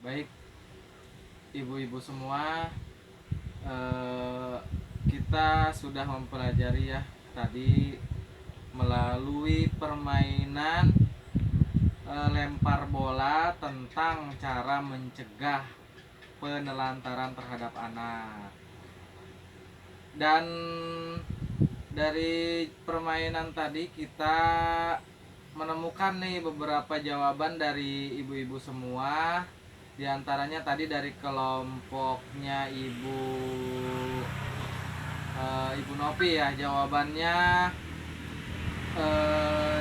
Baik, ibu-ibu semua, eh, kita sudah mempelajari ya tadi melalui permainan lempar bola tentang cara mencegah penelantaran terhadap anak. Dan dari permainan tadi kita menemukan nih beberapa jawaban dari ibu-ibu semua. Di antaranya tadi dari kelompoknya Ibu Nopi ya, jawabannya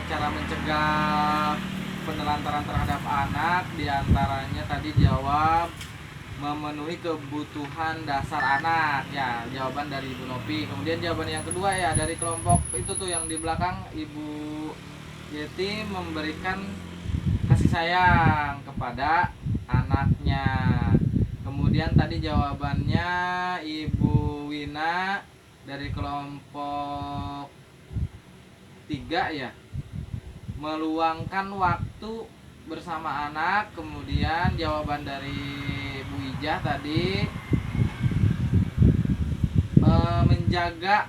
cara mencegah penelantaran terhadap anak, di antaranya tadi jawab memenuhi kebutuhan dasar anak ya, jawaban dari Ibu Nopi. Kemudian jawaban yang kedua ya dari kelompok itu tuh yang di belakang, Ibu Yeti memberikan kasih sayang kepada anaknya. Kemudian tadi jawabannya Ibu Wina dari kelompok 3 ya, meluangkan waktu bersama anak. Kemudian jawaban dari Bu Ijah tadi menjaga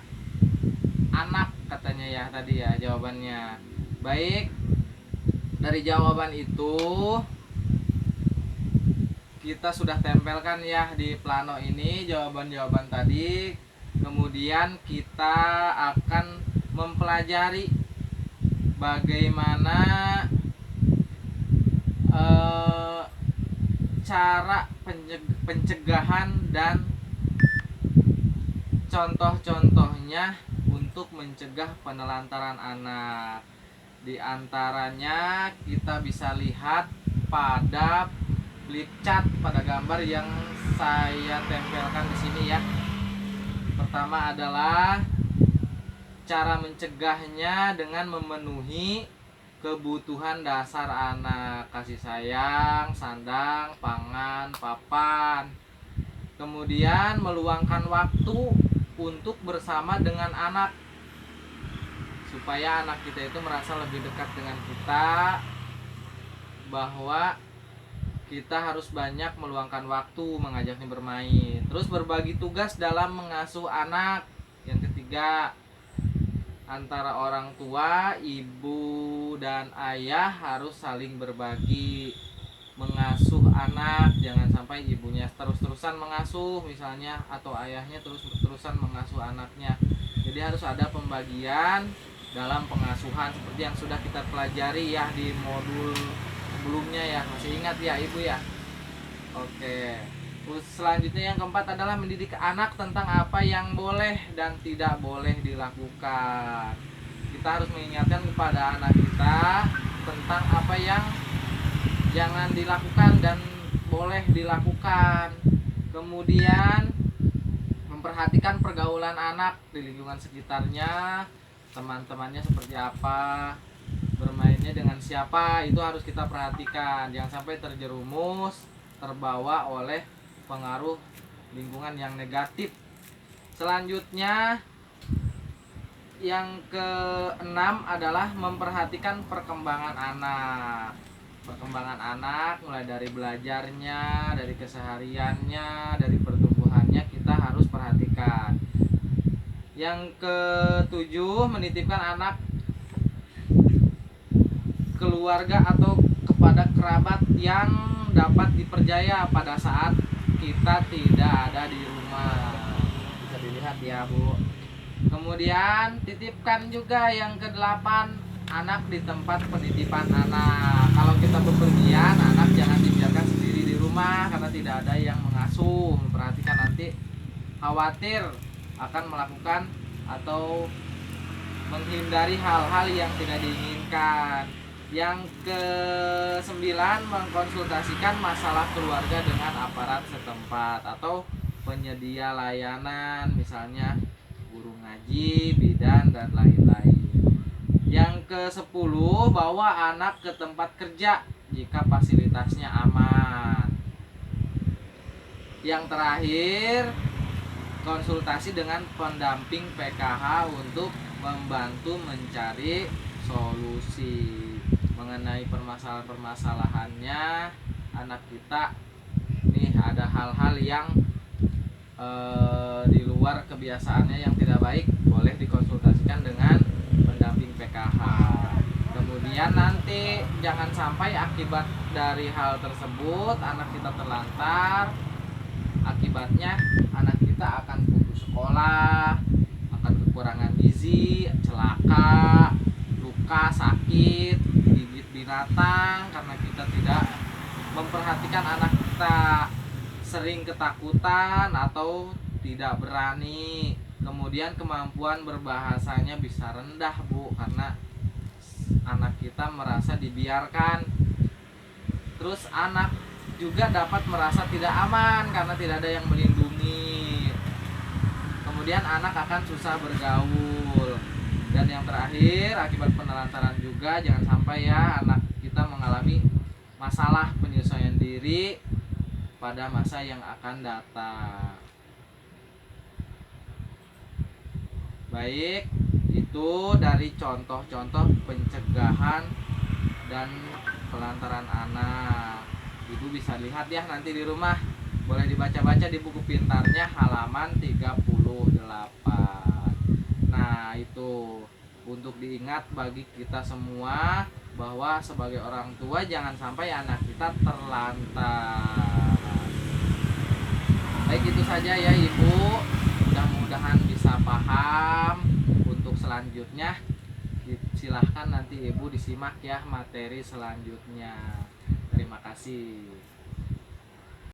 anak katanya ya tadi ya jawabannya. Baik, dari jawaban itu kita sudah tempelkan ya di plano ini jawaban-jawaban tadi. Kemudian kita akan mempelajari bagaimana cara pencegahan dan contoh-contohnya untuk mencegah penelantaran anak. Di antaranya kita bisa lihat pada flip chart, pada gambar yang saya tempelkan di sini ya. Pertama adalah cara mencegahnya dengan memenuhi kebutuhan dasar anak, kasih sayang, sandang, pangan, papan. Kemudian meluangkan waktu untuk bersama dengan anak supaya anak kita itu merasa lebih dekat dengan kita, bahwa kita harus banyak meluangkan waktu mengajaknya bermain. Terus berbagi tugas dalam mengasuh anak. Yang ketiga, antara orang tua, ibu dan ayah harus saling berbagi mengasuh anak. Jangan sampai ibunya terus-terusan mengasuh misalnya, atau ayahnya terus-terusan mengasuh anaknya. Jadi harus ada pembagian dalam pengasuhan seperti yang sudah kita pelajari ya di modul sebelumnya ya. Masih ingat ya ibu ya? Oke. Terus selanjutnya yang keempat adalah mendidik anak tentang apa yang boleh dan tidak boleh dilakukan. Kita harus mengingatkan kepada anak kita tentang apa yang jangan dilakukan dan boleh dilakukan. Kemudian memperhatikan pergaulan anak di lingkungan sekitarnya, teman-temannya seperti apa, bermainnya dengan siapa, itu harus kita perhatikan. Jangan sampai terjerumus, terbawa oleh pengaruh lingkungan yang negatif. Selanjutnya yang keenam adalah memperhatikan perkembangan anak. Perkembangan anak mulai dari belajarnya, dari kesehariannya, dari pertumbuhannya kita harus perhatikan. Yang ketujuh, menitipkan anak keluarga atau kepada kerabat yang dapat dipercaya pada saat kita tidak ada di rumah. Bisa dilihat ya Bu. Kemudian titipkan juga yang kedelapan, anak di tempat penitipan anak. Kalau kita bepergian, anak jangan dibiarkan sendiri di rumah karena tidak ada yang mengasuh. Perhatikan, nanti khawatir akan melakukan atau menghindari hal-hal yang tidak diinginkan. Yang ke-9, mengkonsultasikan masalah keluarga dengan aparat setempat atau penyedia layanan, misalnya guru ngaji, bidan, dan lain-lain. Yang ke-10, bawa anak ke tempat kerja jika fasilitasnya aman. Yang terakhir, konsultasi dengan pendamping PKH untuk membantu mencari solusi mengenai permasalahan-permasalahannya anak kita nih ada hal-hal yang di luar kebiasaannya yang tidak baik, boleh dikonsultasikan dengan pendamping PKH. Kemudian nanti jangan sampai akibat dari hal tersebut anak kita terlantar, akibatnya anak kita akan putus sekolah, akan kekurangan gizi, celaka, luka, sakit, digigit binatang karena kita tidak memperhatikan anak kita, sering ketakutan atau tidak berani. Kemudian kemampuan berbahasanya bisa rendah, Bu, karena anak kita merasa dibiarkan. Terus anak juga dapat merasa tidak aman karena tidak ada yang melindungi. Kemudian anak akan susah bergaul. Dan yang terakhir, akibat penelantaran juga jangan sampai ya anak kita mengalami masalah penyesuaian diri pada masa yang akan datang. Baik, itu dari contoh-contoh pencegahan dan pelantaran anak. Ibu bisa lihat ya nanti di rumah, boleh dibaca-baca di buku pintarnya halaman 38. Nah, itu untuk diingat bagi kita semua bahwa sebagai orang tua jangan sampai anak kita terlantar. Baik, itu saja ya Ibu. Mudah-mudahan bisa paham. Untuk selanjutnya silahkan nanti Ibu disimak ya materi selanjutnya. Terima kasih.